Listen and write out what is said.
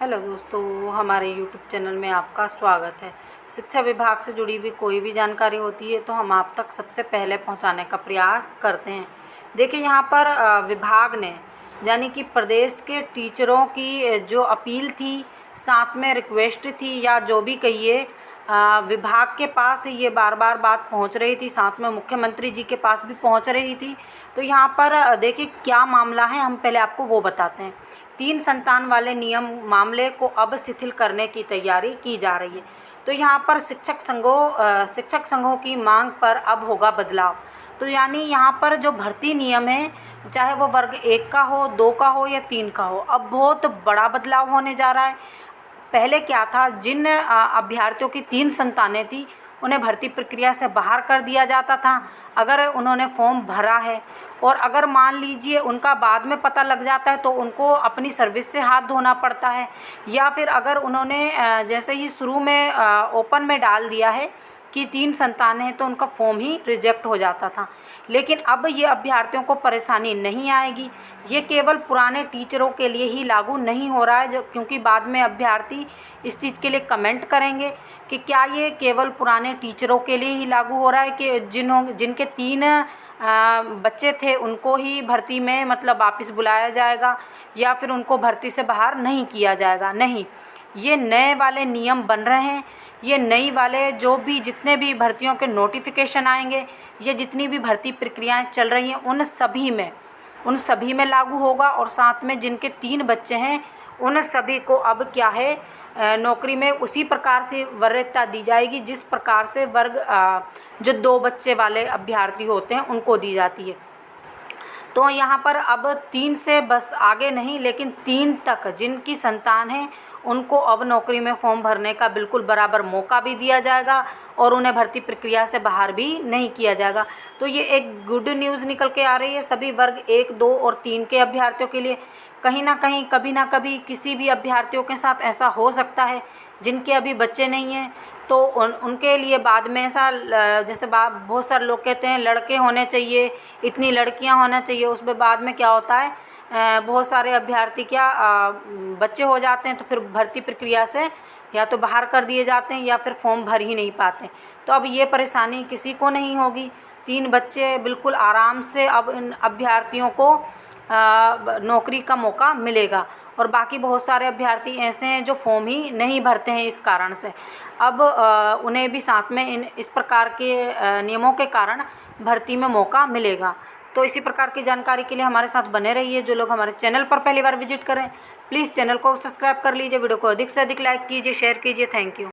Hello दोस्तों, हमारे YouTube channel में आपका स्वागत है। शिक्षा विभाग से जुड़ी हुई कोई भी जानकारी होती है तो हम आप तक सबसे पहले पहुंचाने का प्रयास करते हैं। देखिए, यहाँ पर विभाग ने यानी कि प्रदेश के टीचरों की जो अपील थी, साथ में रिक्वेस्ट थी, या जो भी कहिए, विभाग के पास ये बार बार बात पहुंच रही थी, साथ में मुख्यमंत्री जी के पास भी पहुंच रही थी। तो यहाँ पर देखिए क्या मामला है, हम पहले आपको वो बताते हैं। 3 संतान वाले नियम मामले को अब शिथिल करने की तैयारी की जा रही है। तो यहाँ पर शिक्षक संघों की मांग पर अब होगा बदलाव। तो यानी यहाँ पर जो भर्ती नियम है, चाहे वो वर्ग 1 का हो, 2 का हो या 3 का हो, अब बहुत बड़ा बदलाव होने जा रहा है। पहले क्या था, जिन अभ्यर्थियों की 3 संतानें थी उन्हें भर्ती प्रक्रिया से बाहर कर दिया जाता था अगर उन्होंने फॉर्म भरा है। और अगर मान लीजिए उनका बाद में पता लग जाता है तो उनको अपनी सर्विस से हाथ धोना पड़ता है, या फिर अगर उन्होंने जैसे ही शुरू में ओपन में डाल दिया है कि 3 संतानें हैं तो उनका फॉर्म ही रिजेक्ट हो जाता था। लेकिन अब ये अभ्यर्थियों को परेशानी नहीं आएगी। ये केवल पुराने टीचरों के लिए ही लागू नहीं हो रहा है, क्योंकि बाद में अभ्यर्थी इस चीज़ के लिए कमेंट करेंगे कि क्या ये केवल पुराने टीचरों के लिए ही लागू हो रहा है कि जिनके 3 बच्चे थे उनको ही भर्ती में मतलब वापस बुलाया जाएगा, या फिर उनको भर्ती से बाहर नहीं किया जाएगा। नहीं, ये नए वाले नियम बन रहे हैं। ये नई वाले जो भी जितने भी भर्तियों के नोटिफिकेशन आएंगे, ये जितनी भी भर्ती प्रक्रियाएं चल रही हैं उन सभी में लागू होगा। और साथ में जिनके 3 बच्चे हैं उन सभी को अब क्या है, नौकरी में उसी प्रकार से वरीयता दी जाएगी जिस प्रकार से जो 2 बच्चे वाले अभ्यर्थी होते हैं उनको दी जाती है। तो यहाँ पर अब 3 से बस आगे नहीं, लेकिन 3 तक जिनकी संतान है उनको अब नौकरी में फॉर्म भरने का बिल्कुल बराबर मौका भी दिया जाएगा और उन्हें भर्ती प्रक्रिया से बाहर भी नहीं किया जाएगा। तो ये एक गुड न्यूज़ निकल के आ रही है सभी वर्ग 1, 2 और 3 के अभ्यर्थियों के लिए। कहीं ना कहीं कभी ना कभी किसी भी अभ्यर्थियों के साथ ऐसा हो सकता है जिनके अभी बच्चे नहीं हैं, तो उनके लिए बाद में ऐसा जैसे बहुत सारे लोग कहते हैं लड़के होने चाहिए, इतनी लड़कियां होना चाहिए। उसमें बाद में क्या होता है, बहुत सारे अभ्यर्थी बच्चे हो जाते हैं तो फिर भर्ती प्रक्रिया से या तो बाहर कर दिए जाते हैं या फिर फॉर्म भर ही नहीं पाते। तो अब ये परेशानी किसी को नहीं होगी। 3 बच्चे बिल्कुल आराम से अब इन अभ्यर्थियों को नौकरी का मौका मिलेगा। और बाकी बहुत सारे अभ्यर्थी ऐसे हैं जो फॉर्म ही नहीं भरते हैं इस कारण से। अब उन्हें भी साथ में इस प्रकार के नियमों के कारण भर्ती में मौका मिलेगा। तो इसी प्रकार की जानकारी के लिए हमारे साथ बने रहिए। जो लोग हमारे चैनल पर पहली बार विजिट करें, प्लीज़ चैनल को सब्सक्राइब कर लीजिए, वीडियो को अधिक से अधिक लाइक कीजिए, शेयर कीजिए। Thank you.